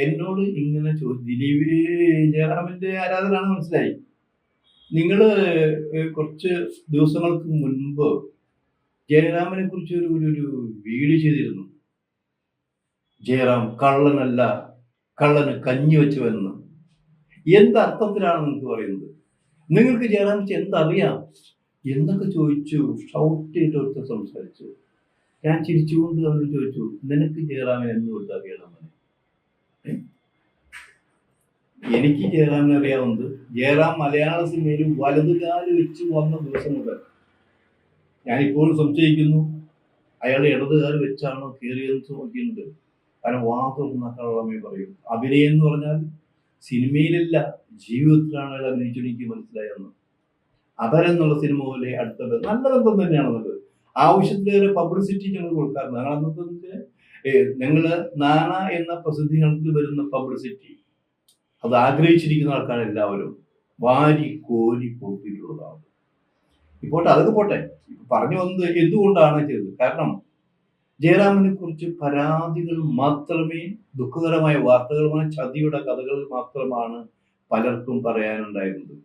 എന്നോട് ഇങ്ങനെ ദിലീപ് ജയറാമിന്റെ ആരാധകനാണെന്ന് മനസ്സിലായി. നിങ്ങള് കുറച്ച് ദിവസങ്ങൾക്ക് മുൻപ് ജയറാമിനെ കുറിച്ച് ഒരു വീഡിയോ ചെയ്തിരുന്നു. ജയറാം കള്ളനല്ല, കള്ളന് കഞ്ഞി വെച്ചുവെന്ന്. എന്തർത്ഥത്തിലാണ് നിങ്ങൾക്ക് പറയുന്നത്? നിങ്ങൾക്ക് ജയറാമിനെ കുറിച്ച് എന്തറിയാം? എന്നൊക്കെ ചോദിച്ചു. ഷൗട്ട് ചെയ്ത് ഒരുത്തൻ സംസാരിച്ചു. ഞാൻ ചിരിച്ചുകൊണ്ട് അവനോട് ചോദിച്ചു, നിനക്ക് ജയറാമിനെ എന്തുകൊണ്ട് അറിയണം? എനിക്ക് ജയറാമിനെ അറിയാവുന്നത് ജയറാം മലയാള സിനിമയിൽ വലതുകാല് വെച്ച് വന്ന ദിവസം മുതൽ ഞാനിപ്പോഴും സംശയിക്കുന്നു അയാൾ ഇടതുകാല് വെച്ചാണോ കയറിയതെന്ന് നോക്കിയിട്ടുണ്ട്. കാരണം വാതുറന്ന കള്ളമേ പറയും. അഭിനയം എന്ന് പറഞ്ഞാൽ സിനിമയിലല്ല, ജീവിതത്തിലാണ് അയാൾ അഭിനയിച്ചു. എനിക്ക് മനസ്സിലായെന്ന്. അപരം എന്നുള്ള സിനിമ പോലെ അടുത്ത നല്ല ബന്ധം തന്നെയാണെന്നത്. ആവശ്യത്തിലേറെ പബ്ലിസിറ്റി ഞങ്ങൾ കൊടുക്കാറുണ്ട്. ഞങ്ങൾ അന്നത്തെ ഞങ്ങള് നാണ എന്ന പ്രസിദ്ധീകരണത്തിൽ വരുന്ന പബ്ലിസിറ്റി അത് ആഗ്രഹിച്ചിരിക്കുന്ന ആൾക്കാരെല്ലാവരും വാരി കോരി കൊടുത്തിട്ടുള്ളതാണ്. ഇപ്പോട്ടെ, അതൊക്കെ പോട്ടെ. പറഞ്ഞു വന്നത് എന്തുകൊണ്ടാണ് ചെയ്തത്? കാരണം ജയറാമിനെ കുറിച്ച് പരാതികൾ മാത്രമേ, ദുഃഖകരമായ വാർത്തകളുമായ ചതിയുടെ കഥകൾ മാത്രമാണ് പലർക്കും പറയാനുണ്ടായിരുന്നത്.